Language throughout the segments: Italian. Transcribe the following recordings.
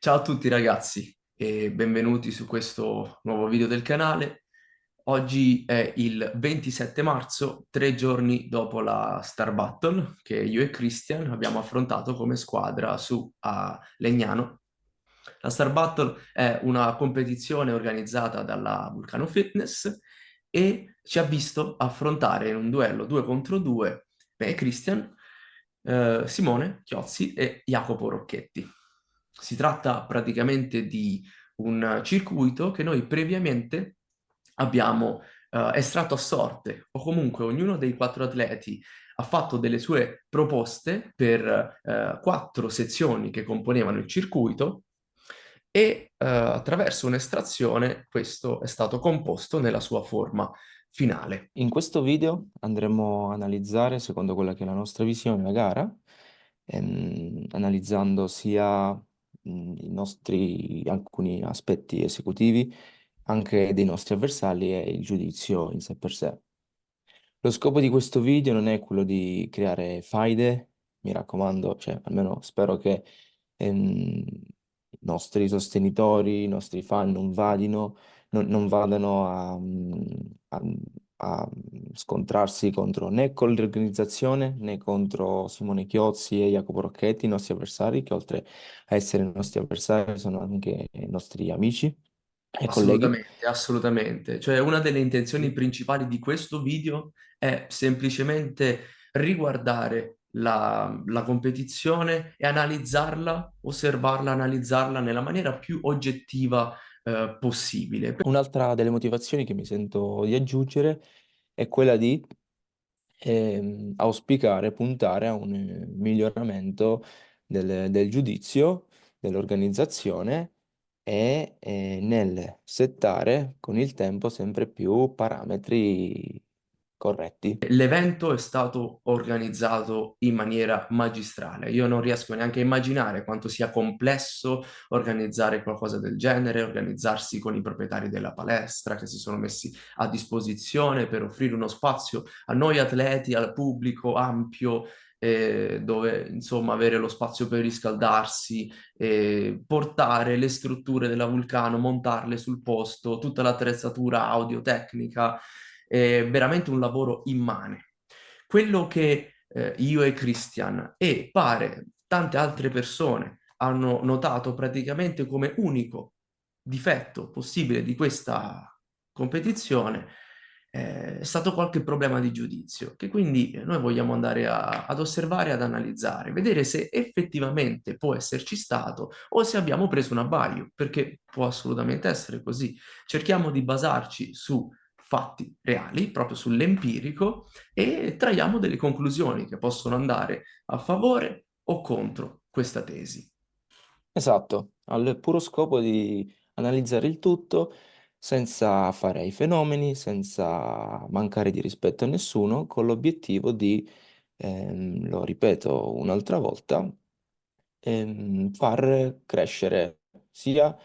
Ciao a tutti ragazzi e benvenuti su questo nuovo video del canale. Oggi è il 27 marzo, 3 giorni dopo la Star Battle che io e Christian abbiamo affrontato come squadra su a Legnano. La Star Battle è una competizione organizzata dalla Vulcano Fitness e ci ha visto affrontare in un duello 2 contro 2 me e Christian, Simone Chiozzi e Jacopo Rocchetti. Si tratta praticamente di un circuito che noi previamente abbiamo estratto a sorte, o comunque ognuno dei 4 atleti ha fatto delle sue proposte per 4 sezioni che componevano il circuito e attraverso un'estrazione questo è stato composto nella sua forma finale. In questo video andremo a analizzare, secondo quella che è la nostra visione, la gara, analizzando sia i nostri alcuni aspetti esecutivi, anche dei nostri avversari e il giudizio in sé per sé. Lo scopo di questo video non è quello di creare faide, mi raccomando, cioè almeno spero che i nostri sostenitori, i nostri fan non vadano a- a scontrarsi contro né con l'organizzazione né contro Simone Chiozzi e Jacopo Rocchetti, i nostri avversari, che oltre a essere i nostri avversari sono anche i nostri amici e colleghi. Assolutamente, assolutamente. Cioè, una delle intenzioni principali di questo video è semplicemente riguardare la competizione e analizzarla, osservarla, analizzarla nella maniera più oggettiva, possibile. Un'altra delle motivazioni che mi sento di aggiungere è quella di auspicare, puntare a un miglioramento del giudizio, dell'organizzazione e nel settare con il tempo sempre più parametri corretti. L'evento è stato organizzato in maniera magistrale. Io non riesco neanche a immaginare quanto sia complesso organizzare qualcosa del genere, organizzarsi con i proprietari della palestra che si sono messi a disposizione per offrire uno spazio a noi atleti, al pubblico ampio, dove insomma avere lo spazio per riscaldarsi, portare le strutture della Vulcano, montarle sul posto, tutta l'attrezzatura audio tecnica è veramente un lavoro immane. Quello che io e Christian e pare tante altre persone hanno notato praticamente come unico difetto possibile di questa competizione è stato qualche problema di giudizio, che quindi noi vogliamo andare ad osservare, ad analizzare, vedere se effettivamente può esserci stato o se abbiamo preso un abbaglio, perché può assolutamente essere così. Cerchiamo di basarci su fatti reali, proprio sull'empirico, e traiamo delle conclusioni che possono andare a favore o contro questa tesi. Esatto, al puro scopo di analizzare il tutto senza fare i fenomeni, senza mancare di rispetto a nessuno, con l'obiettivo di, lo ripeto un'altra volta, far crescere sia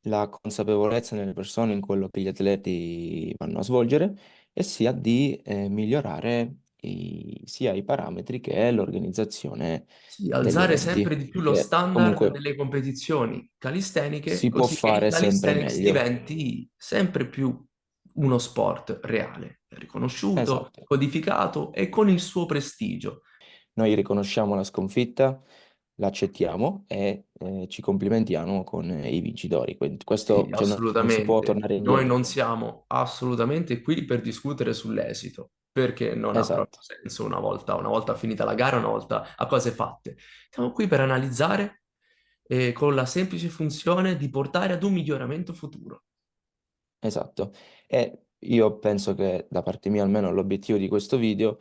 la consapevolezza nelle persone in quello che gli atleti vanno a svolgere e sia di migliorare sia i parametri che l'organizzazione Sì, degli alzare sempre eventi, di più lo perché standard comunque delle competizioni calisteniche, si può così che il fare sempre calisthenics meglio. diventi sempre più uno sport reale, riconosciuto, Esatto. codificato e con il suo prestigio. Noi riconosciamo la sconfitta, l'accettiamo e ci complimentiamo con i vincitori. Quindi Sì, questo, cioè, non si può assolutamente. tornare Noi indietro. non siamo assolutamente qui per discutere sull'esito, perché non ha proprio Esatto, senso una volta finita la gara, una volta a cose fatte. Siamo qui per analizzare con la semplice funzione di portare ad un miglioramento futuro. esatto. E io penso che da parte mia almeno l'obiettivo di questo video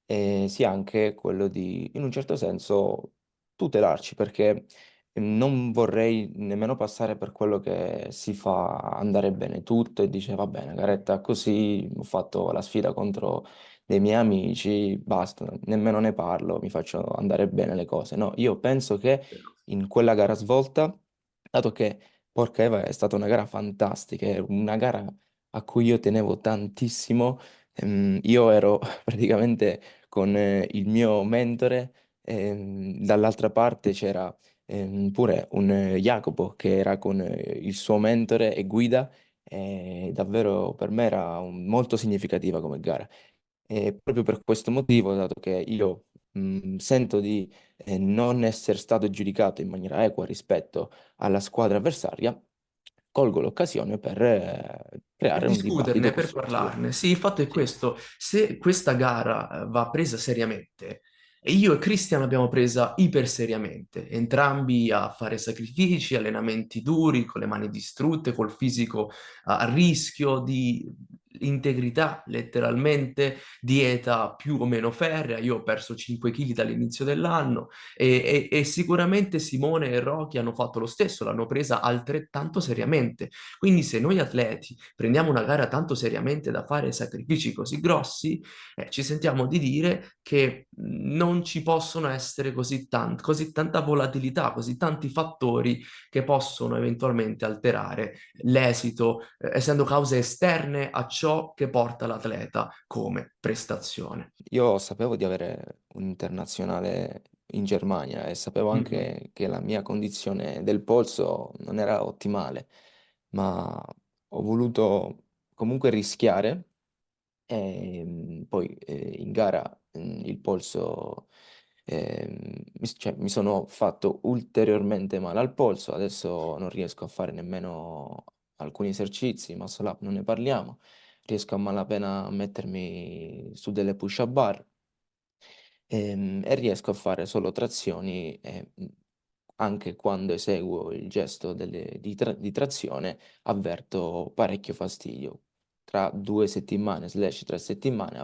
sia anche quello di, in un certo senso, tutelarci, perché non vorrei nemmeno passare per quello che si fa andare bene tutto e dice, va bene, garetta così, ho fatto la sfida contro dei miei amici, basta, nemmeno ne parlo, mi faccio andare bene le cose. No, io penso che in quella gara svolta, dato che, porca Eva, è stata una gara fantastica, è una gara a cui io tenevo tantissimo, io ero praticamente con il mio mentore, dall'altra parte c'era pure un Jacopo che era con il suo mentore e guida, davvero per me era molto significativa come gara. E proprio per questo motivo, dato che io sento di non essere stato giudicato in maniera equa rispetto alla squadra avversaria, colgo l'occasione per Per creare un dibattito discuterne, per costruttivo. parlarne. Sì, il fatto è Sì. questo. Se questa gara va presa seriamente, e io e Christian l'abbiamo presa iper seriamente, entrambi a fare sacrifici, allenamenti duri, con le mani distrutte, col fisico a rischio di integrità, letteralmente, dieta più o meno ferrea. Io ho perso 5 kg dall'inizio dell'anno e sicuramente Simone e Rocky hanno fatto lo stesso, l'hanno presa altrettanto seriamente. Quindi se noi atleti prendiamo una gara tanto seriamente da fare sacrifici così grossi, ci sentiamo di dire che non ci possono essere così tanta volatilità, così tanti fattori che possono eventualmente alterare l'esito, essendo cause esterne a ciò che porta l'atleta come prestazione. Io sapevo di avere un internazionale in Germania e sapevo Mhm. anche che la mia condizione del polso non era ottimale, ma ho voluto comunque rischiare e poi in gara il polso, cioè, mi sono fatto ulteriormente male al polso, adesso non riesco a fare nemmeno alcuni esercizi, muscle up non ne parliamo, riesco a malapena a mettermi su delle push-up bar e riesco a fare solo trazioni e anche quando eseguo il gesto di trazione avverto parecchio fastidio. Tra 2 settimane, slash 3 settimane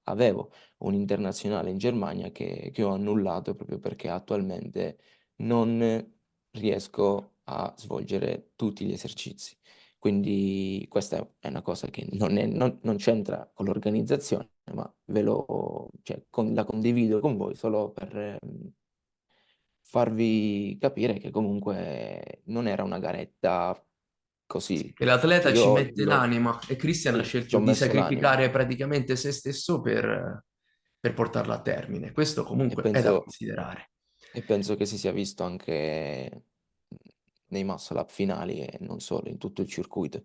avevo un internazionale in Germania che ho annullato proprio perché attualmente non riesco a svolgere tutti gli esercizi. Quindi questa è una cosa che non c'entra con l'organizzazione, ma cioè, la condivido con voi solo per farvi capire che comunque non era una garetta così. E Cioè, l'atleta ci mette l'anima e Christian ha sì, ci scelto ho di messo l'anima sacrificare praticamente se stesso per portarla a termine. Questo e comunque è da penso, considerare. e penso che si sia visto anche nei muscle up finali e non solo, in tutto il circuito.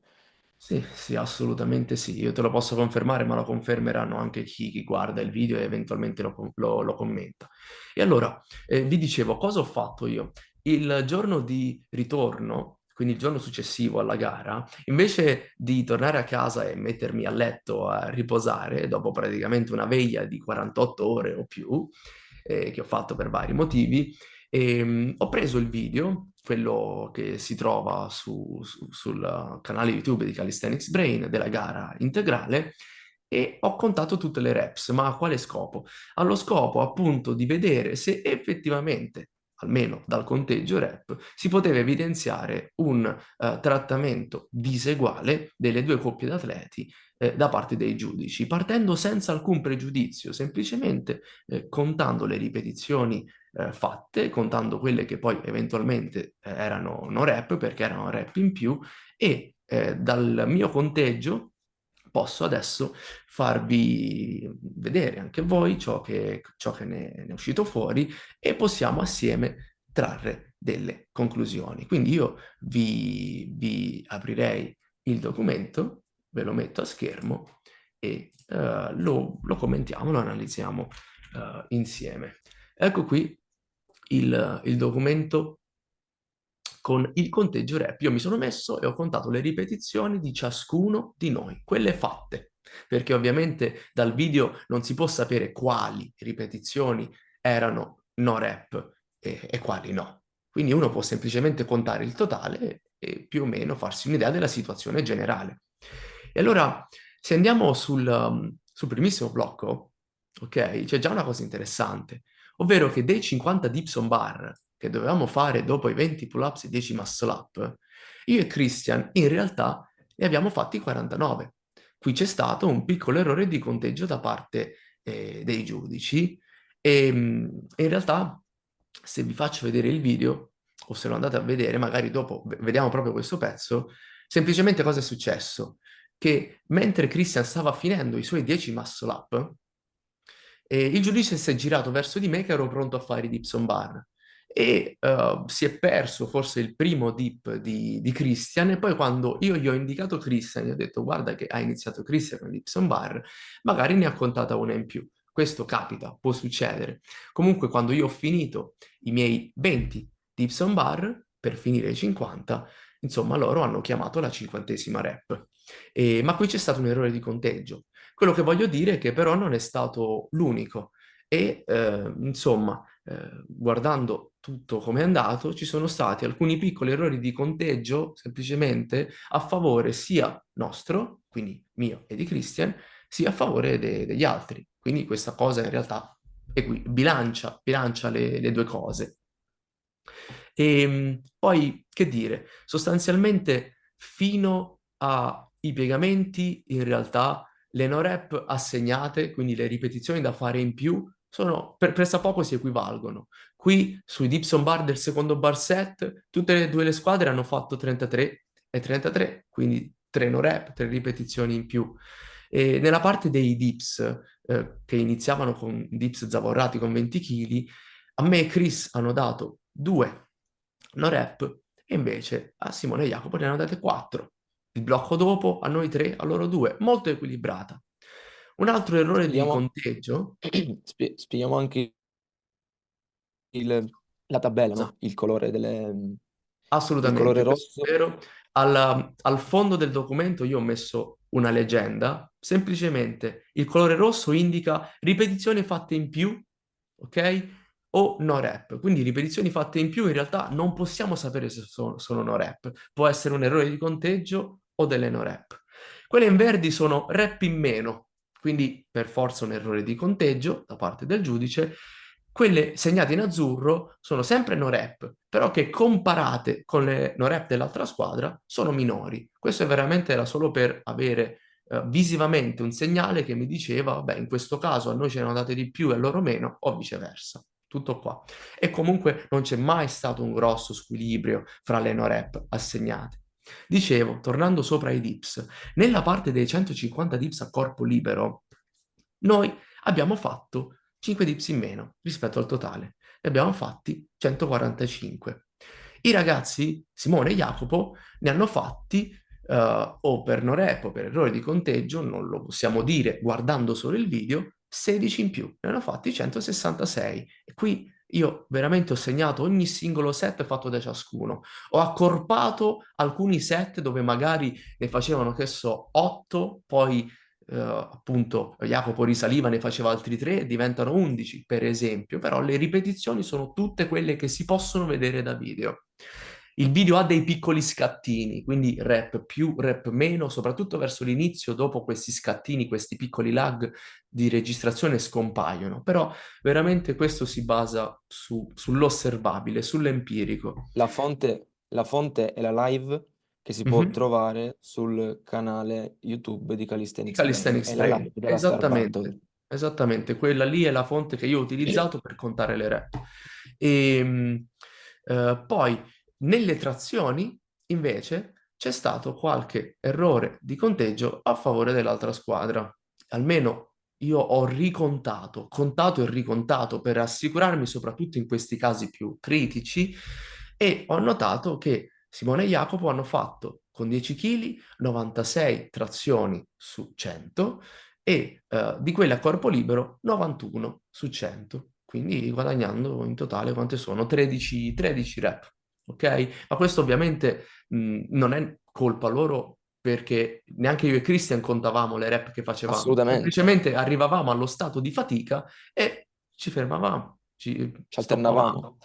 Sì, sì, assolutamente sì. Io te lo posso confermare, ma lo confermeranno anche chi guarda il video e eventualmente lo commenta. E allora, vi dicevo, cosa ho fatto io? Il giorno di ritorno, quindi il giorno successivo alla gara, invece di tornare a casa e mettermi a letto a riposare, dopo praticamente una veglia di 48 ore o più, che ho fatto per vari motivi, ho preso il video, quello che si trova sul canale YouTube di Calisthenics Brain, della gara integrale, e ho contato tutte le reps. Ma a quale scopo? Allo scopo appunto di vedere se effettivamente, almeno dal conteggio rep, si poteva evidenziare un trattamento diseguale delle due coppie d'atleti da parte dei giudici, partendo senza alcun pregiudizio, semplicemente contando le ripetizioni fatte, contando quelle che poi eventualmente erano no rep, perché erano rep in più, e dal mio conteggio posso adesso farvi vedere anche voi ciò che ne è uscito fuori e possiamo assieme trarre delle conclusioni. Quindi io vi aprirei il documento, ve lo metto a schermo e lo commentiamo, lo analizziamo insieme. Ecco qui il documento con il conteggio rep. Io mi sono messo e ho contato le ripetizioni di ciascuno di noi, quelle fatte, perché ovviamente dal video non si può sapere quali ripetizioni erano no rep e quali no. Quindi uno può semplicemente contare il totale e più o meno farsi un'idea della situazione generale. E allora, se andiamo sul primissimo blocco, ok, c'è già una cosa interessante, ovvero che dei 50 Dipson bar che dovevamo fare dopo i 20 pull-ups e 10 muscle-up, io e Christian in realtà ne abbiamo fatti 49. Qui c'è stato un piccolo errore di conteggio da parte dei giudici e in realtà se vi faccio vedere il video o se lo andate a vedere, magari dopo vediamo proprio questo pezzo, semplicemente cosa è successo? Che mentre Christian stava finendo i suoi 10 muscle-up, il giudice si è girato verso di me che ero pronto a fare i Dipson bar e si è perso forse il primo dip di Christian e poi quando io gli ho indicato Christian, gli ho detto guarda che ha iniziato Christian con l'Ipson Bar, magari ne ha contata una in più. Questo capita, può succedere. Comunque quando io ho finito i miei 20 Gibson Bar, per finire i 50, insomma loro hanno chiamato la 50ª rep. Ma qui c'è stato un errore di conteggio. Quello che voglio dire è che però non è stato l'unico e insomma, guardando tutto come è andato, ci sono stati alcuni piccoli errori di conteggio semplicemente a favore sia nostro, quindi mio e di Christian, sia a favore degli altri. Quindi questa cosa in realtà bilancia le due cose. E poi, che dire, sostanzialmente fino ai piegamenti, in realtà le no-rep assegnate, quindi le ripetizioni da fare in più, sono pressappoco si equivalgono. Qui sui Dipson bar del secondo bar set, tutte e due le squadre hanno fatto 33 e 33, quindi 3 no-rep, 3 ripetizioni in più. E nella parte dei dips, che iniziavano con dips zavorrati con 20 kg, a me e Chris hanno dato 2 no rep e invece a Simone e Jacopo ne hanno date 4. Il blocco dopo, a noi 3, a loro 2, molto equilibrata. Un altro errore di Spieghiamo, conteggio, spieghiamo anche la tabella, scusa, no? Il colore assolutamente, questo è rosso. vero. Al fondo del documento io ho messo una leggenda, semplicemente il colore rosso indica ripetizioni fatte in più, ok? O no rep. Quindi ripetizioni fatte in più in realtà non possiamo sapere se sono no rep. Può essere un errore di conteggio o delle no rep. Quelle in verdi sono rep in meno, quindi per forza un errore di conteggio da parte del giudice. Quelle segnate in azzurro sono sempre no rep, però che comparate con le no rep dell'altra squadra sono minori. Questo è veramente era solo per avere visivamente un segnale che mi diceva, vabbè, in questo caso a noi ce ne hanno date di più e a loro meno, o viceversa. Tutto qua. E comunque non c'è mai stato un grosso squilibrio fra le no rep assegnate. Dicevo, tornando sopra ai dips, nella parte dei 150 dips a corpo libero, noi abbiamo fatto 5 dips in meno rispetto al totale. Ne abbiamo fatti 145. I ragazzi, Simone e Jacopo, ne hanno fatti o per no rep o per errore di conteggio, non lo possiamo dire guardando solo il video, 16 in più. Ne hanno fatti 166. E qui io veramente ho segnato ogni singolo set fatto da ciascuno. Ho accorpato alcuni set dove magari ne facevano, che so, 8, poi appunto Jacopo risaliva, ne faceva altri 3 e diventano 11, per esempio, però le ripetizioni sono tutte quelle che si possono vedere da video. Il video ha dei piccoli scattini, quindi rep più, rep meno, soprattutto verso l'inizio, dopo questi scattini, questi piccoli lag di registrazione scompaiono, però veramente questo si basa sull'osservabile, sull'empirico. La fonte è la live che si può Mhm. trovare sul canale YouTube di Di Calisthenics Training. Calisthenics È la live Training, della Star esattamente, Battle. esattamente, quella lì è la fonte che io ho utilizzato per contare le rep. E, poi nelle trazioni, invece, c'è stato qualche errore di conteggio a favore dell'altra squadra. Almeno io ho ricontato, contato e ricontato per assicurarmi, soprattutto in questi casi più critici, e ho notato che Simone e Jacopo hanno fatto con 10 kg 96 trazioni su 100 e di quelle a corpo libero 91 su 100, quindi guadagnando in totale quante sono? 13 rep, ok? Ma questo ovviamente non è colpa loro perché neanche io e Christian contavamo le rep che facevamo, Assolutamente. semplicemente arrivavamo allo stato di fatica e ci fermavamo, ci Ci alternavamo. stoppavamo.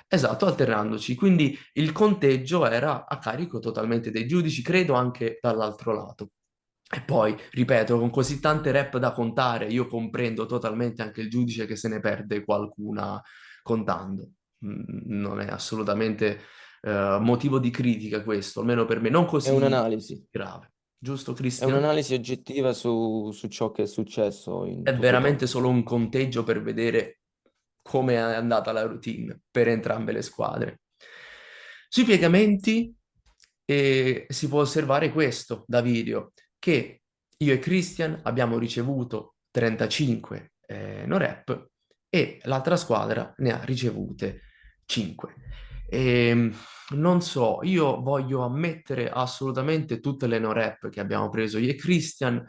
Esatto, alternandoci. Quindi il conteggio era a carico totalmente dei giudici, credo anche dall'altro lato. E poi, ripeto, con così tante rep da contare, io comprendo totalmente anche il giudice che se ne perde qualcuna contando. Non è assolutamente motivo di critica questo, almeno per me, non È così un'analisi. grave. Giusto, È Christian? un'analisi oggettiva su ciò che è successo in È tutto veramente tondo. solo un conteggio per vedere come è andata la routine per entrambe le squadre. Sui piegamenti si può osservare questo da video, che io e Christian abbiamo ricevuto 35 no rep e l'altra squadra ne ha ricevute 5. E non so, io voglio ammettere assolutamente tutte le no rep che abbiamo preso io e Christian.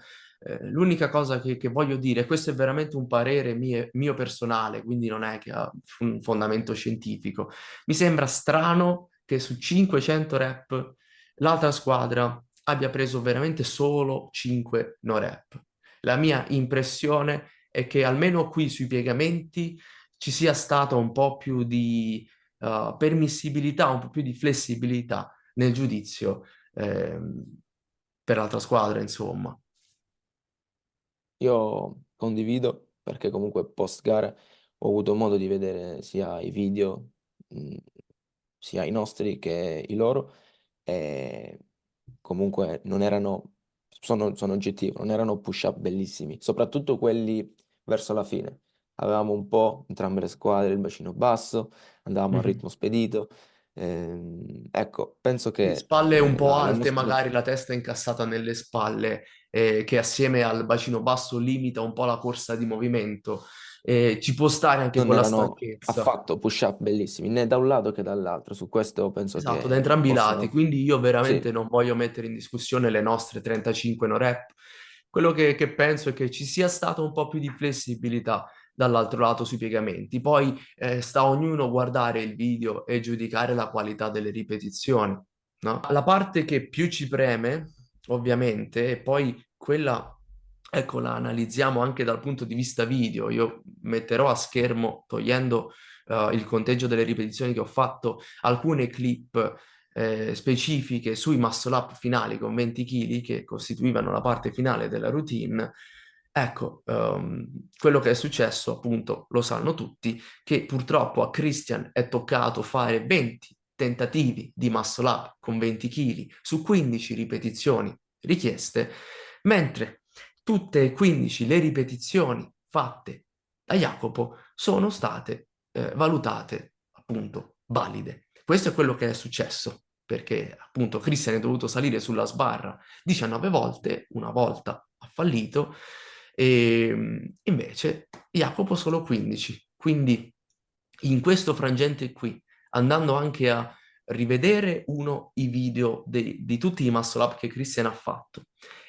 L'unica cosa che voglio dire, questo è veramente un parere mio personale, quindi non è che ha un fondamento scientifico. Mi sembra strano che su 500 rep l'altra squadra abbia preso veramente solo 5 no rep. La mia impressione è che almeno qui sui piegamenti ci sia stata un po' più di permissibilità, un po' più di flessibilità nel giudizio per l'altra squadra, insomma. Io condivido perché comunque post gara ho avuto modo di vedere sia i video, mh, sia i nostri che i loro, e comunque non erano, sono oggettivo, non erano push-up bellissimi, soprattutto quelli verso la fine. Avevamo un po' entrambe le squadre il bacino basso, andavamo a Mhm. ritmo spedito. Ecco, penso che Spalle un po' la alte, nostra magari la testa incassata nelle spalle, che assieme al bacino basso limita un po' la corsa di movimento. Ci può stare anche non quella erano stanchezza. affatto push-up bellissimi, né da un lato che dall'altro. Su questo penso Esatto, da che entrambi i lati, possano... quindi io Sì, veramente non voglio mettere in discussione le nostre 35 no rep. Quello che penso è che ci sia stata un po' più di flessibilità dall'altro lato sui piegamenti. Poi sta a ognuno guardare il video e giudicare la qualità delle ripetizioni, no? La parte che più ci preme, ovviamente, e poi quella, ecco, la analizziamo anche dal punto di vista video. Io metterò a schermo, togliendo il conteggio delle ripetizioni che ho fatto, alcune clip specifiche sui muscle up finali con 20 kg che costituivano la parte finale della routine. Ecco, quello che è successo, appunto, lo sanno tutti, che purtroppo a Christian è toccato fare 20 tentativi di muscle up con 20 kg su 15 ripetizioni richieste, mentre tutte e 15 le ripetizioni fatte da Jacopo sono state valutate appunto valide. Questo è quello che è successo, perché appunto Christian è dovuto salire sulla sbarra 19 volte, una volta ha fallito, e invece Jacopo solo 15. Quindi in questo frangente qui, andando anche a rivedere i video di tutti i muscle up che Christian ha fatto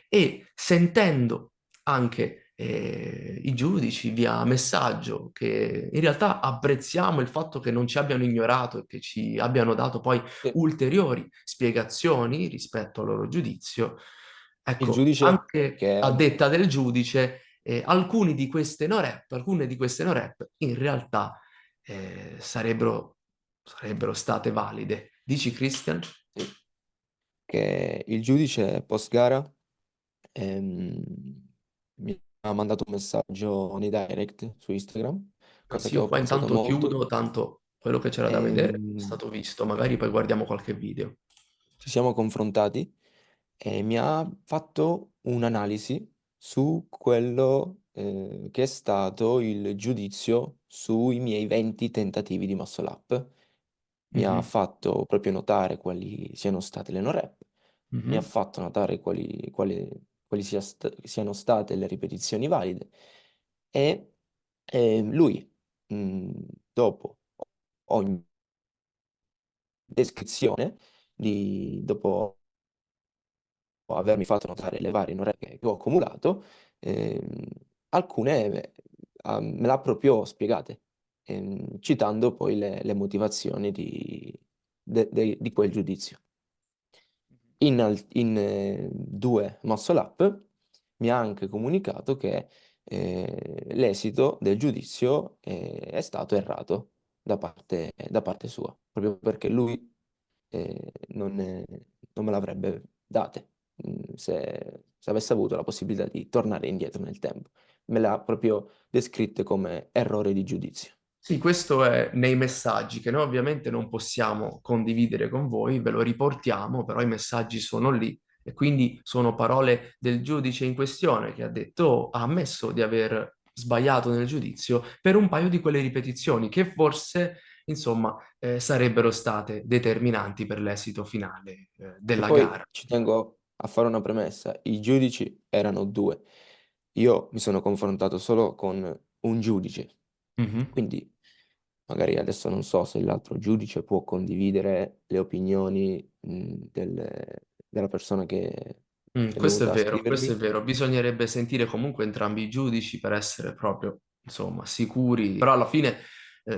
e sentendo anche i giudici via messaggio, che in realtà apprezziamo il fatto che non ci abbiano ignorato e che ci abbiano dato poi sì. ulteriori spiegazioni rispetto al loro giudizio. Il Ecco, giudice anche a che detta del giudice, alcune di queste no rep in realtà sarebbero state valide. Dici, Christian? sì, che il giudice post gara mi ha mandato un messaggio nei direct su Instagram, cosa Anzi, che io ho qua apprezzato intanto molto. chiudo, tanto quello che c'era da vedere è Ehm, stato visto, magari poi guardiamo qualche video. Ci siamo confrontati e mi ha fatto un'analisi su quello che è stato il giudizio sui miei 20 tentativi di muscle up. Mi ha Mhm, fatto proprio notare quali siano state le no rep, mi ha mhm. fatto notare siano state le ripetizioni valide e lui, mh, dopo ogni descrizione, dopo avermi fatto notare le varie non che ho accumulato, ehm, alcune me l'ha proprio spiegate, citando poi le motivazioni di quel giudizio. In due muscle up mi ha anche comunicato che l'esito del giudizio è stato errato da parte sua, proprio perché lui non me l'avrebbe date se avesse avuto la possibilità di tornare indietro nel tempo. Me l'ha proprio descritte come errore di giudizio. Sì, questo è nei messaggi che noi ovviamente non possiamo condividere con voi, ve lo riportiamo, però i messaggi sono lì e quindi sono parole del giudice in questione che ha detto, ha ammesso di aver sbagliato nel giudizio per un paio di quelle ripetizioni che forse, insomma, sarebbero state determinanti per l'esito finale, E della poi gara. ci tengo a fare una premessa, i giudici erano due. Io mi sono confrontato solo con un giudice, Mhm. quindi Magari adesso non so se l'altro giudice può condividere le opinioni della persona che è Questo è venuta a vero, questo è scrivermi. vero. Bisognerebbe sentire comunque entrambi i giudici per essere proprio, insomma, sicuri. Però alla fine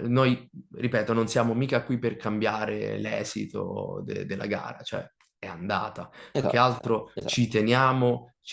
noi, ripeto, non siamo mica qui per cambiare l'esito della gara, cioè è andata. Più che Esatto, altro esatto. ci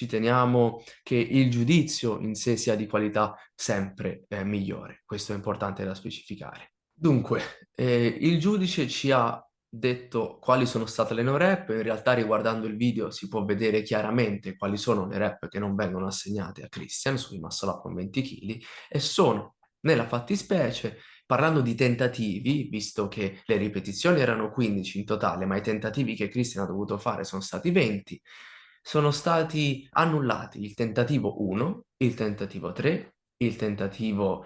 teniamo che il giudizio in sé sia di qualità sempre migliore. Questo è importante da specificare. Dunque, il giudice ci ha detto quali sono state le no rep, in realtà riguardando il video si può vedere chiaramente quali sono le rep che non vengono assegnate a Christian sui muscle up con 20 kg e sono nella fattispecie, parlando di tentativi, visto che le ripetizioni erano 15 in totale, ma i tentativi che Christian ha dovuto fare sono stati 20, sono stati annullati il tentativo 1, il tentativo 3, il tentativo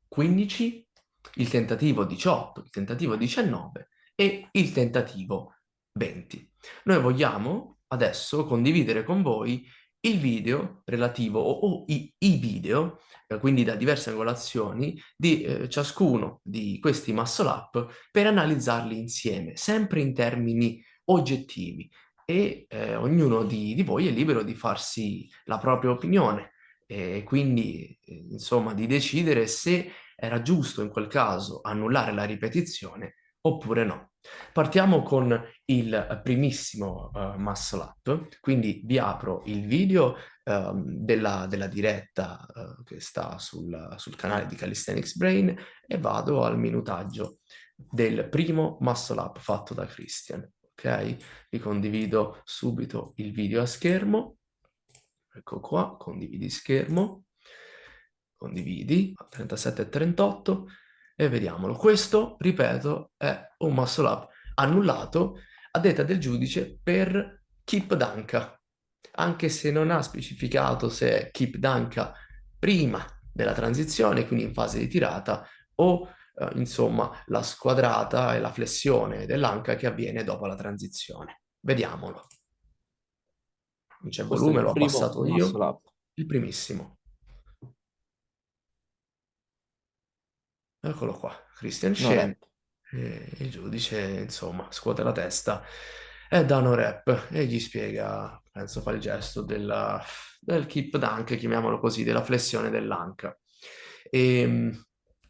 15, il tentativo 18, il tentativo 19 e il tentativo 20. Noi vogliamo adesso condividere con voi il video relativo o i video, quindi da diverse angolazioni, di ciascuno di questi muscle up per analizzarli insieme, sempre in termini oggettivi e ognuno di voi è libero di farsi la propria opinione e quindi insomma di decidere se era giusto in quel caso annullare la ripetizione oppure no. Partiamo con il primissimo muscle up, quindi vi apro il video della diretta che sta sul canale di Calisthenics Brain e vado al minutaggio del primo muscle up fatto da Christian. Ok? Vi condivido subito il video a schermo. Ecco qua, condividi schermo, condividi a 37 e 38 e vediamolo. Questo, ripeto, è un muscle up annullato a detta del giudice per Kip Danka, anche se non ha specificato se è Kip Danka prima della transizione, quindi in fase di tirata, o insomma la squadrata e la flessione dell'anca che avviene dopo la transizione. Vediamolo. Non c'è Questo è volume, il l'ho primo abbassato muscle io. up. Il primissimo. Eccolo qua. Christian No scende. rep. E il giudice, insomma, scuote la testa e dà no rep e gli spiega, penso fa il gesto del keep dunk, chiamiamolo così, della flessione dell'anca. E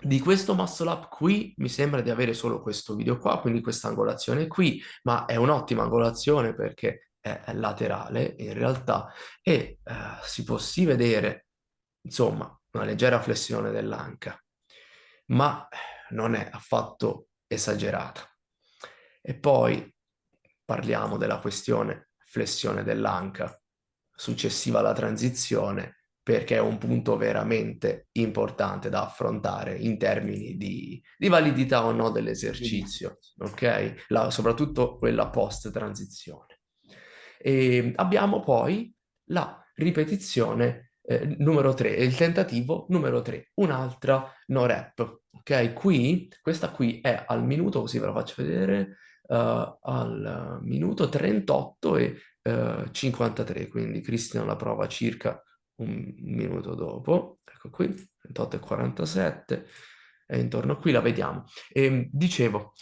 di questo muscle up qui mi sembra di avere solo questo video qua, quindi questa angolazione qui, ma è un'ottima angolazione perché è laterale in realtà e si può sì vedere, insomma, una leggera flessione dell'anca, ma non è affatto esagerata. E poi parliamo della questione flessione dell'anca successiva alla transizione, perché è un punto veramente importante da affrontare in termini di validità o no Giudizio. dell'esercizio, ok? Soprattutto quella post transizione. E abbiamo poi la ripetizione numero 3, il tentativo numero 3, un'altra no rep. Ok, qui, questa qui è al minuto, così ve la faccio vedere, al minuto 38 e 53, quindi Cristian la prova circa un minuto dopo. Ecco qui, 38 e 47, e intorno a qui la vediamo. E dicevo,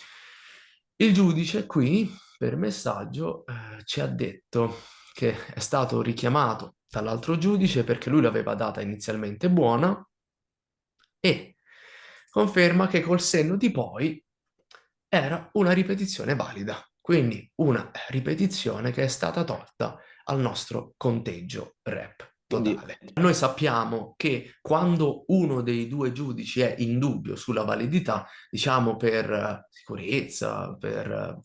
il giudice qui per messaggio ci ha detto che è stato richiamato dall'altro giudice perché lui l'aveva data inizialmente buona e conferma che col senno di poi era una ripetizione valida, quindi una ripetizione che è stata tolta al nostro conteggio rep Quindi totale. Noi sappiamo che quando uno dei due giudici è in dubbio sulla validità, diciamo per sicurezza, per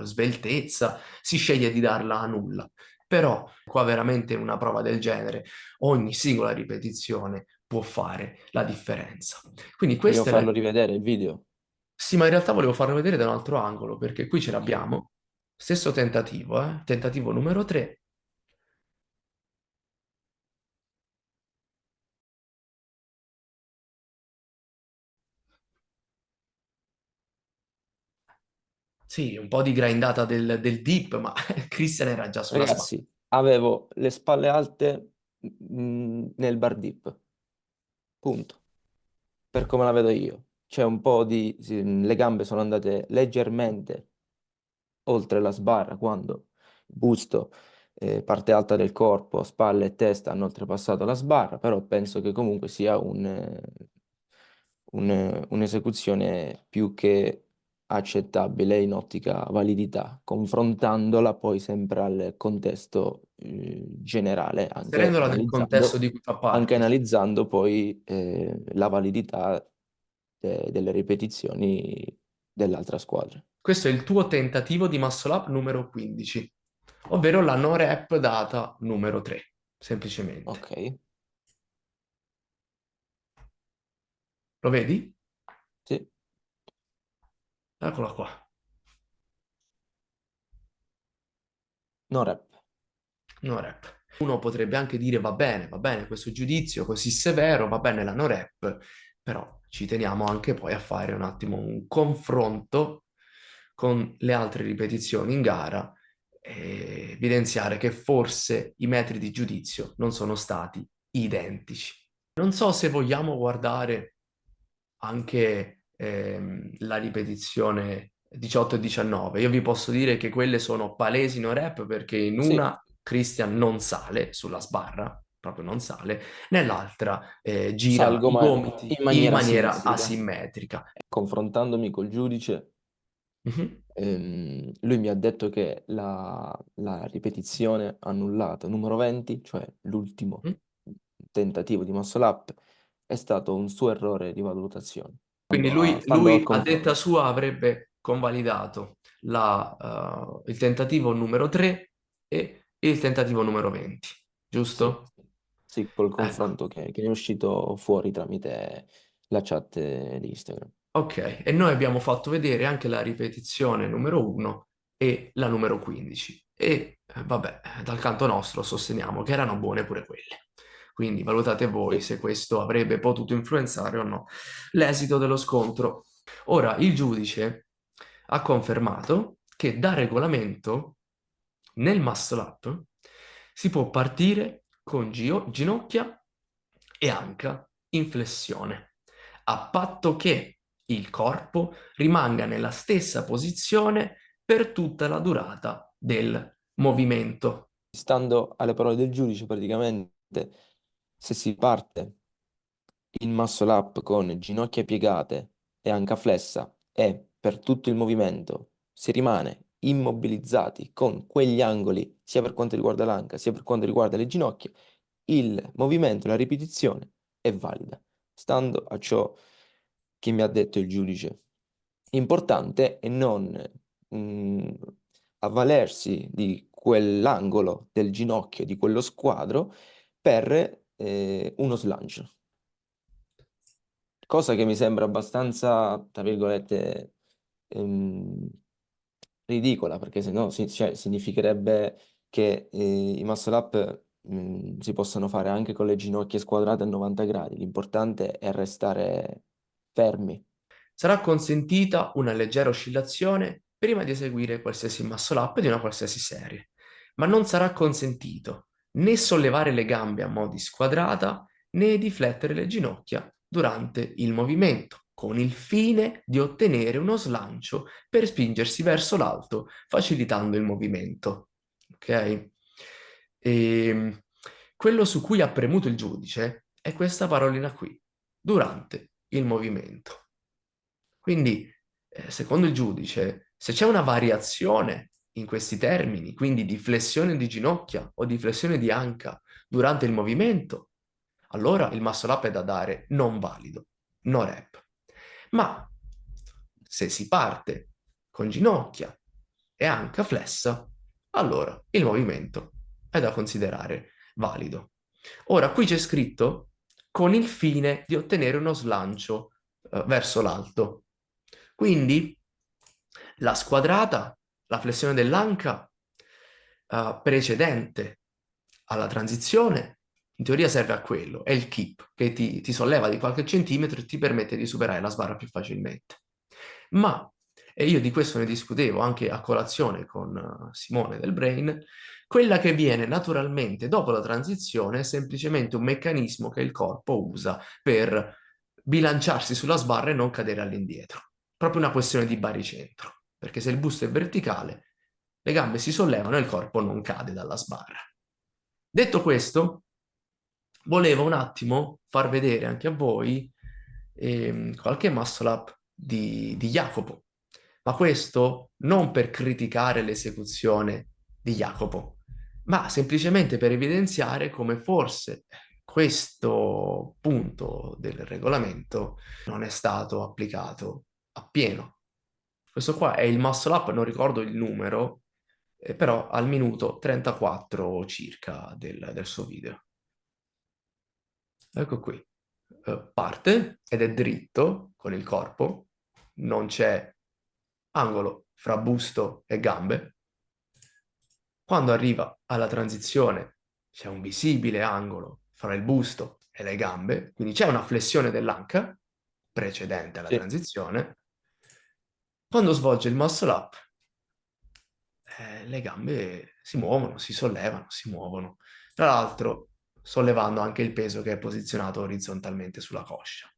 sveltezza, si sceglie di darla a nulla. Però qua veramente in una prova del genere ogni singola ripetizione può fare la differenza. Quindi devo questa è la... farlo rivedere il video. Sì, ma in realtà volevo farlo vedere da un altro angolo, perché qui ce Ok. l'abbiamo. Stesso tentativo, tentativo numero 3. Sì, un po' di grindata del dip, ma Christian era già sulla spalla. Ragazzi, avevo le spalle alte nel bar dip. Punto. per come la vedo io. C'è un po' di... le gambe sono andate leggermente oltre la sbarra quando busto, parte alta del corpo, spalle e testa hanno oltrepassato la sbarra, però penso che comunque sia un'esecuzione più che accettabile in ottica validità, confrontandola poi sempre al contesto, generale, Inserendola nel contesto di cui fa anche parte. analizzando poi, la validità delle ripetizioni dell'altra squadra. Questo è il tuo tentativo di muscle up numero 15, ovvero la no rep data numero 3, semplicemente. Ok, Lo vedi? sì, Eccola qua. no rep. No rep. Uno potrebbe anche dire va bene, questo giudizio così severo, va bene la no rep, però ci teniamo anche poi a fare un attimo un confronto con le altre ripetizioni in gara e evidenziare che forse i metri di giudizio non sono stati identici. Non so se vogliamo guardare anche la ripetizione 18 e 19. Io vi posso dire che quelle sono palesi no rep perché in Sì, una Christian non sale sulla sbarra, proprio non sale, nell'altra gira salgo i ma gomiti in in maniera maniera asimmetrica. asimmetrica. Confrontandomi col giudice, Mhm. lui mi ha detto che la ripetizione annullata numero 20, cioè l'ultimo Mhm. tentativo di muscle up, è stato un suo errore di valutazione. Quindi Stando al lui, a detta confronto. sua, avrebbe convalidato il tentativo numero 3 e il tentativo numero 20, Sì, giusto? sì, col Ecco. confronto che è uscito fuori tramite la chat, di Instagram. Ok, e noi abbiamo fatto vedere anche la ripetizione numero 1 e la numero 15. E vabbè, dal canto nostro sosteniamo che erano buone pure quelle. Quindi valutate voi Sì. se questo avrebbe potuto influenzare o no l'esito dello scontro. Ora, il giudice ha confermato che da regolamento nel muscle up si può partire con ginocchia e anca in flessione, a patto che il corpo rimanga nella stessa posizione per tutta la durata del movimento. Stando alle parole del giudice, praticamente, se si parte in muscle up con ginocchia piegate e anca flessa e per tutto il movimento si rimane immobilizzati con quegli angoli, sia per quanto riguarda l'anca, sia per quanto riguarda le ginocchia, il movimento, la ripetizione è valida, stando a ciò che mi ha detto il giudice. Importante è non, mm, avvalersi di quell'angolo del ginocchio, di quello squadro, per, uno slancio. Cosa che mi sembra abbastanza, tra virgolette, ehm, ridicola, perché se no cioè, significherebbe che, i muscle up, si possono fare anche con le ginocchia squadrate a 90 gradi. L'importante è restare fermi. Sarà consentita una leggera oscillazione prima di eseguire qualsiasi muscle up di una qualsiasi serie, ma non sarà consentito né sollevare le gambe a mo' di squadrata né deflettere le ginocchia durante il movimento, con il fine di ottenere uno slancio per spingersi verso l'alto, facilitando il movimento. Ok? E quello su cui ha premuto il giudice è questa parolina qui, durante il movimento. Quindi, secondo il giudice, se c'è una variazione in questi termini, quindi di flessione di ginocchia o di flessione di anca durante il movimento, allora il muscle up è da dare non valido, no rep. Ma se si parte con ginocchia e anca flessa, allora il movimento è da considerare valido. Ora, qui c'è scritto con il fine di ottenere uno slancio verso l'alto. Quindi la squadrata, la flessione dell'anca precedente alla transizione, in teoria serve a quello, è il keep, che ti solleva di qualche centimetro e ti permette di superare la sbarra più facilmente. Ma, e io di questo ne discutevo anche a colazione con Simone del Brain, quella che viene naturalmente dopo la transizione è semplicemente un meccanismo che il corpo usa per bilanciarsi sulla sbarra e non cadere all'indietro. Proprio una questione di baricentro, perché se il busto è verticale, le gambe si sollevano e il corpo non cade dalla sbarra. Detto questo, volevo un attimo far vedere anche a voi qualche muscle up di Jacopo, ma questo non per criticare l'esecuzione di Jacopo, ma semplicemente per evidenziare come forse questo punto del regolamento non è stato applicato appieno. Questo qua è il muscle up, non ricordo il numero, però al minuto 34 circa del suo video. Ecco qui. Parte ed è dritto con il corpo, non c'è angolo fra busto e gambe. Quando arriva alla transizione c'è un visibile angolo fra il busto e le gambe, quindi c'è una flessione dell'anca precedente alla Sì. transizione. Quando svolge il muscle up, le gambe si muovono, si sollevano, si muovono. Tra l'altro, sollevando anche il peso che è posizionato orizzontalmente sulla coscia.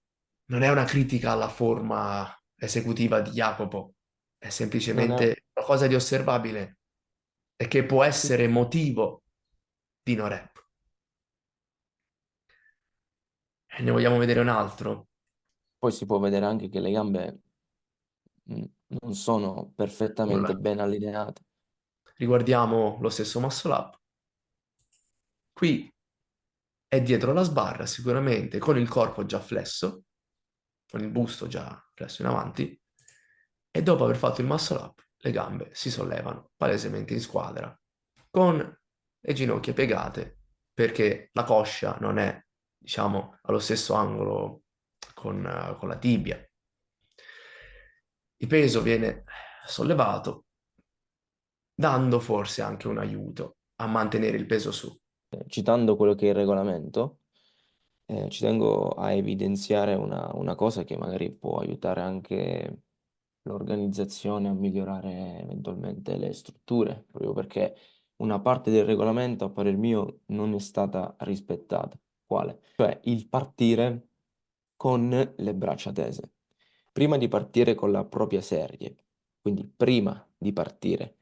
Non è una critica alla forma esecutiva di Jacopo, è Non è... semplicemente qualcosa di osservabile e che può essere motivo di no rep. E ne vogliamo vedere un altro? Poi si può vedere anche che le gambe mh, non sono perfettamente Allora, ben allineate. riguardiamo lo stesso muscle up. Qui è dietro la sbarra, sicuramente con il corpo già flesso, con il busto già flesso in avanti, e dopo aver fatto il muscle up, le gambe si sollevano palesemente in squadra, con le ginocchia piegate, perché la coscia non è, diciamo, allo stesso angolo con la tibia. Il peso viene sollevato, dando forse anche un aiuto a mantenere il peso su. Citando quello che è il regolamento, ci tengo a evidenziare una cosa che magari può aiutare anche l'organizzazione a migliorare eventualmente le strutture, proprio perché una parte del regolamento, a parer mio, non è stata rispettata. Quale? Cioè il partire con le braccia tese. Prima di partire con la propria serie, quindi prima di partire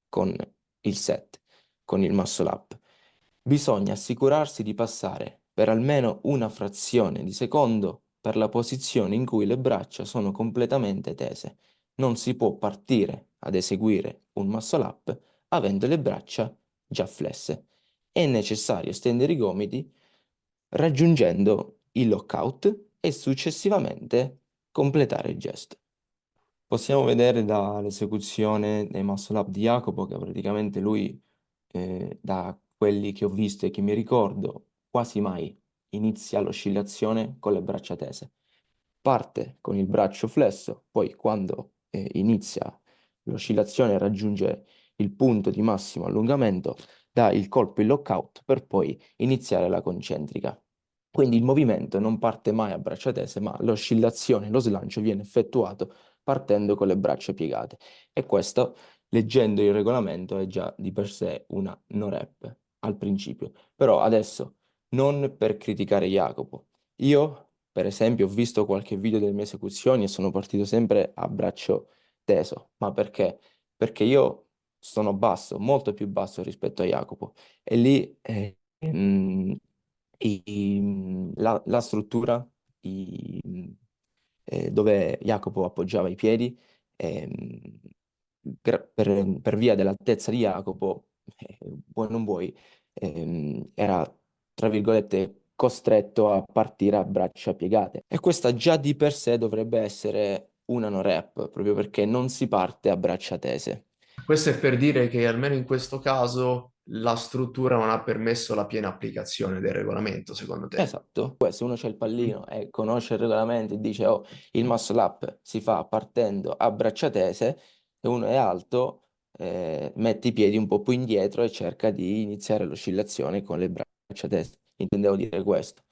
con il set, con il muscle up, bisogna assicurarsi di passare per almeno una frazione di secondo per la posizione in cui le braccia sono completamente tese. Non si può partire ad eseguire un muscle up avendo le braccia già flesse. È necessario stendere i gomiti raggiungendo il lockout e successivamente completare il gesto. Possiamo vedere dall'esecuzione dei muscle up di Jacopo che praticamente lui, da quelli che ho visto e che mi ricordo, quasi mai inizia l'oscillazione con le braccia tese. Parte con il braccio flesso, poi quando inizia l'oscillazione raggiunge il punto di massimo allungamento, dà il colpo in lockout per poi iniziare la concentrica. Quindi il movimento non parte mai a braccia tese, ma l'oscillazione, lo slancio viene effettuato partendo con le braccia piegate. E questo, leggendo il regolamento, è già di per sé una no rep al principio. Però adesso, non per criticare Jacopo, io, per esempio, ho visto qualche video delle mie esecuzioni e sono partito sempre a braccio teso. Ma perché? Perché io sono basso, molto più basso rispetto a Jacopo. E lì la struttura, dove Jacopo appoggiava i piedi, ehm, per via dell'altezza di Jacopo, vuoi non vuoi, era, tra virgolette, costretto a partire a braccia piegate. E questa già di per sé dovrebbe essere una no rep, proprio perché non si parte a braccia tese. Questo è per dire che almeno in questo caso la struttura non ha permesso la piena applicazione del regolamento, secondo te? Esatto, poi se uno c'è il pallino e conosce il regolamento e dice oh, il muscle up si fa partendo a braccia tese e uno è alto, mette i piedi un po' più indietro e cerca di iniziare l'oscillazione con le braccia tese. Intendevo dire questo.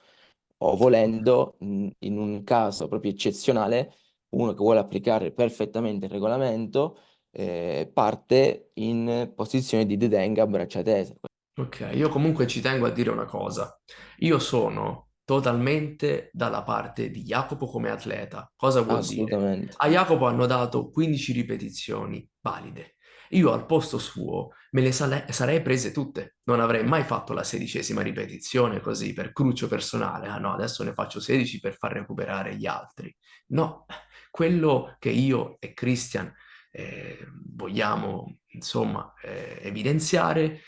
O volendo, in un caso proprio eccezionale, uno che vuole applicare perfettamente il regolamento, parte in posizione di dedenga a braccia tese. Ok, io comunque ci tengo a dire una cosa. Io sono totalmente dalla parte di Jacopo come atleta. Cosa vuol dire? assolutamente. A Jacopo hanno dato 15 ripetizioni valide. Io al posto suo me le sarei prese tutte. Non avrei mai fatto la 16ª ripetizione così per cruccio personale. Ah no, adesso ne faccio 16 per far recuperare gli altri. No, quello che io e Christian vogliamo, insomma, evidenziare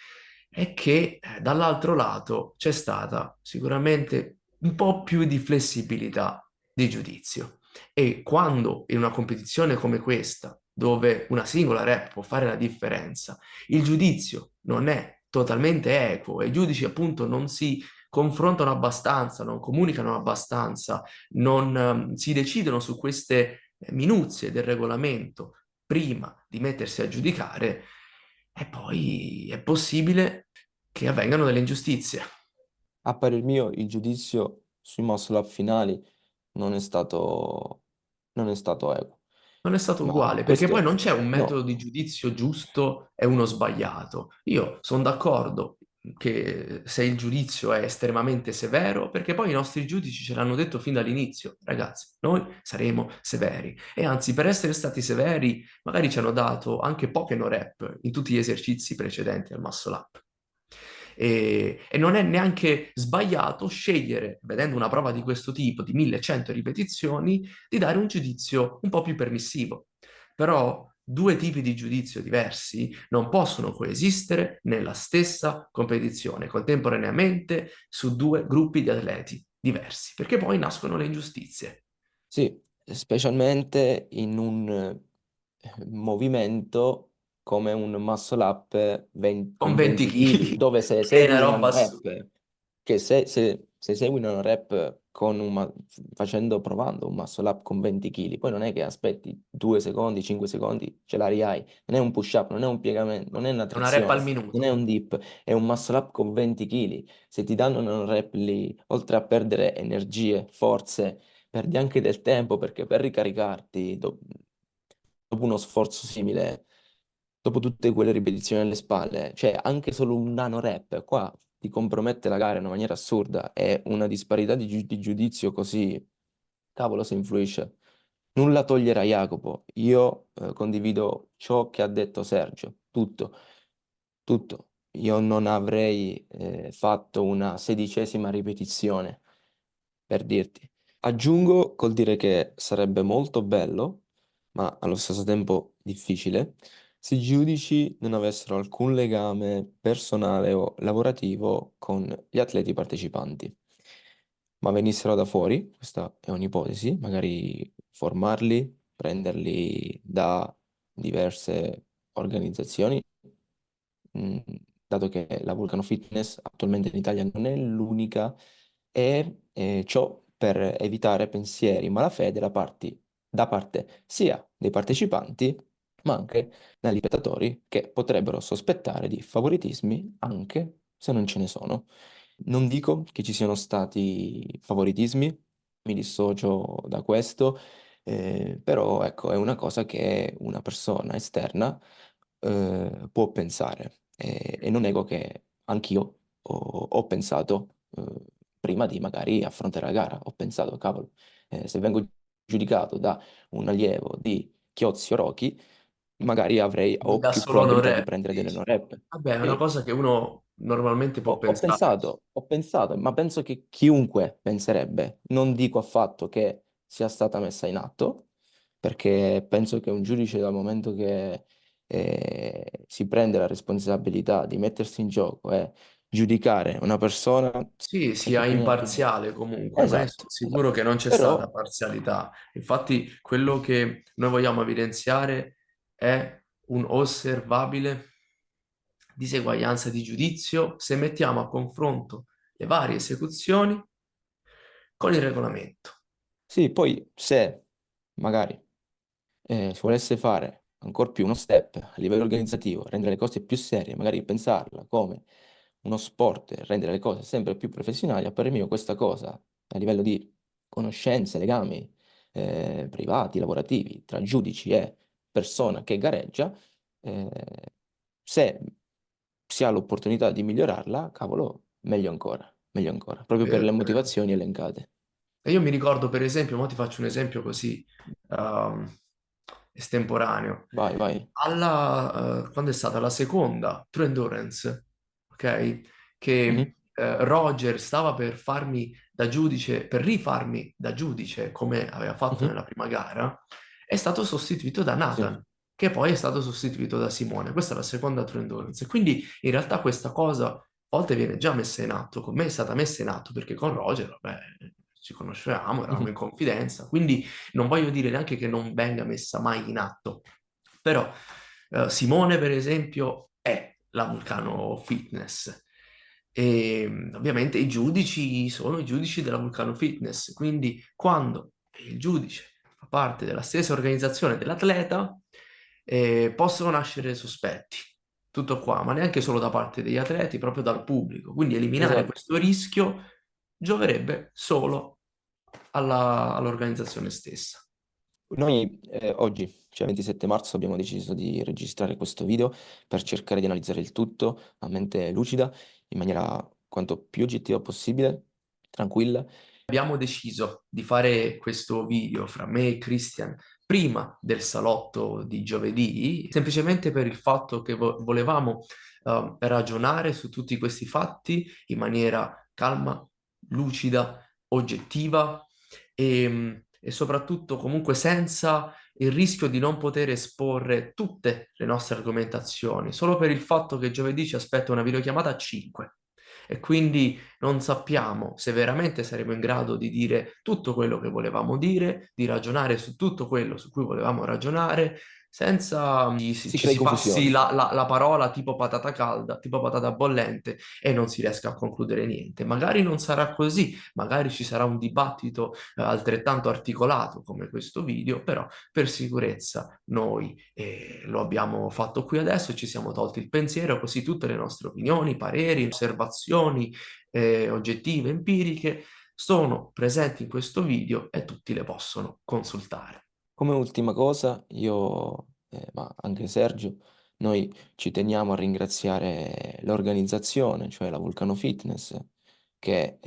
è che dall'altro lato c'è stata sicuramente un po' più di flessibilità di giudizio. E quando in una competizione come questa, dove una singola rep può fare la differenza, il giudizio non è totalmente equo e i giudici appunto non si confrontano abbastanza, non comunicano abbastanza, non si decidono su queste minuzie del regolamento prima di mettersi a giudicare, e poi è possibile che avvengano delle ingiustizie. A parer mio, il giudizio sui muscle up finali non è stato equo. Non è stato Ma uguale, perché poi questo, non c'è un metodo no, di giudizio giusto e uno sbagliato. Io sono d'accordo che se il giudizio è estremamente severo, perché poi i nostri giudici ce l'hanno detto fin dall'inizio, ragazzi, noi saremo severi. E anzi, per essere stati severi, magari ci hanno dato anche poche no rep in tutti gli esercizi precedenti al muscle up. E non è neanche sbagliato scegliere, vedendo una prova di questo tipo, di 1100 ripetizioni, di dare un giudizio un po' più permissivo. Però due tipi di giudizio diversi non possono coesistere nella stessa competizione, contemporaneamente su due gruppi di atleti diversi, perché poi nascono le ingiustizie. sì, specialmente in un movimento come un muscle up Con con 20 20 kg, kg, dove se che è una segui roba una assurda. rep, che se segui una rep provando un muscle up con 20 kg, poi non è che aspetti 2 secondi, 5 secondi, ce la rihai, non è un push up, non è un piegamento, non è una È una rep al trazione, non è minuto. un dip, è un muscle up con 20 kg. Se ti danno una rep lì, oltre a perdere energie, forze, perdi anche del tempo perché per ricaricarti dopo uno sforzo simile, dopo tutte quelle ripetizioni alle spalle, cioè anche solo un nano rep, qua ti compromette la gara in una maniera assurda e una disparità di giudizio così, cavolo, se influisce. Nulla togliere a Jacopo, io condivido ciò che ha detto Sergio, tutto, tutto. Io non avrei fatto una 16ª ripetizione, per dirti. Aggiungo col dire che sarebbe molto bello, ma allo stesso tempo difficile, se i giudici non avessero alcun legame personale o lavorativo con gli atleti partecipanti, ma venissero da fuori, questa è un'ipotesi, magari formarli, prenderli da diverse organizzazioni, mh, dato che la Vulcano Fitness attualmente in Italia non è l'unica, e ciò per evitare pensieri malafede da parte sia dei partecipanti, ma anche dagli spettatori che potrebbero sospettare di favoritismi anche se non ce ne sono. Non dico che ci siano stati favoritismi, mi dissocio da questo, però ecco, è una cosa che una persona esterna può pensare. E non nego che anch'io ho pensato, prima di magari affrontare la gara, ho pensato, cavolo, se vengo giudicato da un allievo di Chiozzi o Rocky, magari Mi ho dà più solo probabilità di onore, prendere delle dici. no rep. Vabbè, è una Sì, cosa che uno normalmente può ho pensare. pensato, ho pensato, ma penso che chiunque penserebbe, non dico affatto che sia stata messa in atto, perché penso che un giudice dal momento che si prende la responsabilità di mettersi in gioco e giudicare una persona, Sì, c'è sia bisogno anche di... imparziale comunque, ma io sono Esatto, sicuro esatto. che non c'è stata Però parzialità. Infatti, quello che noi vogliamo evidenziare è un osservabile diseguaglianza di giudizio se mettiamo a confronto le varie esecuzioni con il regolamento. sì, poi se magari si volesse fare ancora più uno step a livello organizzativo, rendere le cose più serie, magari pensarla come uno sport e rendere le cose sempre più professionali, a parer mio questa cosa a livello di conoscenze, legami privati, lavorativi tra giudici e persona che gareggia, se si ha l'opportunità di migliorarla, cavolo, meglio ancora. meglio ancora, proprio per Vero, le vero. motivazioni elencate. E io mi ricordo, per esempio, mo ti faccio un esempio così, ehm, estemporaneo. Vai, vai. Quando è stata la seconda True Endurance, ok? Mhm, Che Roger stava per farmi da giudice, per rifarmi da giudice, come aveva fatto mhm, nella prima gara, è stato sostituito da sì, Nathan, che poi è stato sostituito da Simone. Questa è la seconda True Endurance. E quindi in realtà questa cosa a volte viene già messa in atto, con me è stata messa in atto perché con Roger, vabbè, ci conoscevamo, eravamo mhm, in confidenza, quindi non voglio dire neanche che non venga messa mai in atto, però Simone, per esempio, è la Vulcano Fitness e ovviamente i giudici sono i giudici della Vulcano Fitness, quindi quando il giudice fa parte della stessa organizzazione dell'atleta, possono nascere sospetti. Tutto qua, ma neanche solo da parte degli atleti, proprio dal pubblico. Quindi eliminare esatto. questo rischio gioverebbe solo all'organizzazione stessa. Noi oggi, cioè 27 marzo, abbiamo deciso di registrare questo video per cercare di analizzare il tutto a mente lucida, in maniera quanto più oggettiva possibile, tranquilla. Abbiamo deciso di fare questo video fra me e Christian prima del salotto di giovedì, semplicemente per il fatto che volevamo ragionare su tutti questi fatti in maniera calma, lucida, oggettiva e soprattutto comunque senza il rischio di non poter esporre tutte le nostre argomentazioni, solo per il fatto che giovedì ci aspetta una videochiamata a 5 e quindi non sappiamo se veramente saremo in grado di dire tutto quello che volevamo dire, di ragionare su tutto quello su cui volevamo ragionare, senza Si ci crea si passi confusione. la parola tipo patata calda, tipo patata bollente e non si riesca a concludere niente. Magari non sarà così, magari ci sarà un dibattito altrettanto articolato come questo video, però per sicurezza noi lo abbiamo fatto qui adesso, ci siamo tolti il pensiero, così tutte le nostre opinioni, pareri, osservazioni oggettive, empiriche, sono presenti in questo video e tutti le possono consultare. Come ultima cosa, io, ma anche Sergio, noi ci teniamo a ringraziare l'organizzazione, cioè la Vulcano Fitness, che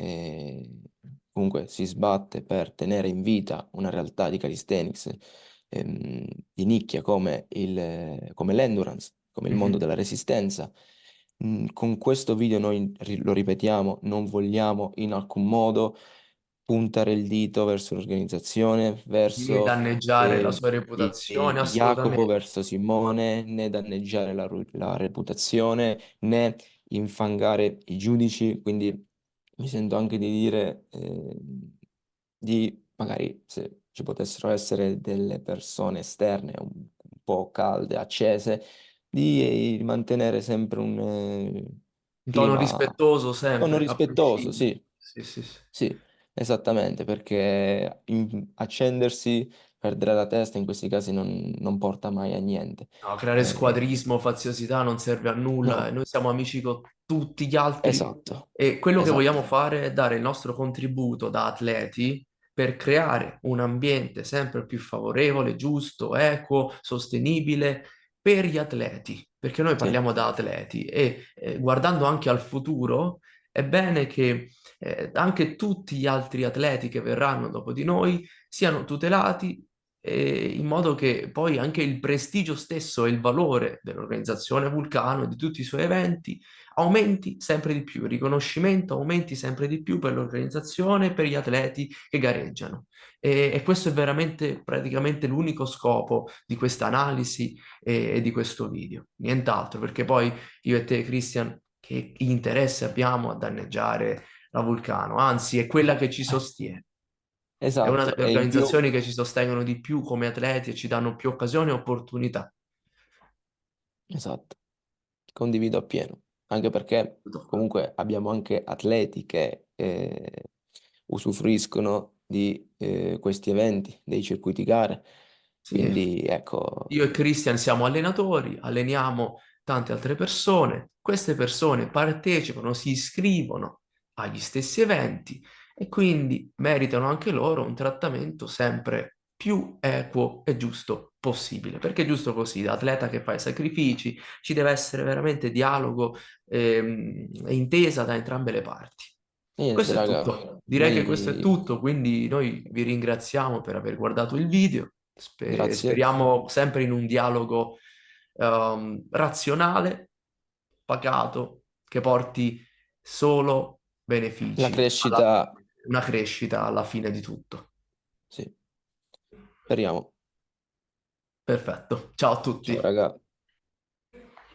comunque si sbatte per tenere in vita una realtà di calisthenics di nicchia come l'endurance, come il mondo Mhm. della resistenza. Con questo video noi, lo ripetiamo, non vogliamo in alcun modo puntare il dito verso l'organizzazione, Né verso danneggiare la sua reputazione, Jacopo, assolutamente. verso Simone, né danneggiare la reputazione, né infangare i giudici. Quindi mi sento anche di dire di magari se ci potessero essere delle persone esterne un po' calde, accese, di mantenere sempre un Un tono clima rispettoso tono sempre, a rispettoso, prescindere. sì, Sì, sì, sì. sì, esattamente, perché accendersi, perdere la testa in questi casi non porta mai a niente. No, creare Eh, squadrismo, faziosità non serve a nulla e no, noi siamo amici con tutti gli altri esatto, e quello che esatto, vogliamo fare è dare il nostro contributo da atleti per creare un ambiente sempre più favorevole, giusto, equo, sostenibile per gli atleti, perché noi sì, parliamo da atleti e guardando anche al futuro è bene che anche tutti gli altri atleti che verranno dopo di noi siano tutelati in modo che poi anche il prestigio stesso e il valore dell'organizzazione Vulcano e di tutti i suoi eventi aumenti sempre di più, il riconoscimento aumenti sempre di più per l'organizzazione e per gli atleti che gareggiano. E questo è veramente praticamente l'unico scopo di questa analisi e di questo video, nient'altro, perché poi io e te, Christian, che interesse abbiamo a danneggiare la Vulcano? Anzi, è quella che ci sostiene. È una esatto, delle e in più, organizzazioni che ci sostengono di più come atleti e ci danno più occasioni e opportunità. esatto, condivido appieno, anche perché Tutto qua. comunque abbiamo anche atleti che usufruiscono di questi eventi, dei circuiti gare, Sì. quindi ecco, Io e Christian siamo allenatori, alleniamo tante altre persone. Queste persone partecipano, si iscrivono agli stessi eventi e quindi meritano anche loro un trattamento sempre più equo e giusto possibile. Perché è giusto così, da atleta che fa i sacrifici, ci deve essere veramente dialogo e intesa da entrambe le parti. Niente, Questo è raga, tutto. Direi che questo è noi tutto, quindi noi vi ringraziamo per aver guardato il video. grazie. Speriamo sempre in un dialogo razionale, pacato, che porti solo La benefici, crescita, una crescita alla fine di tutto. sì, speriamo. Perfetto. Ciao a Ciao, tutti. raga.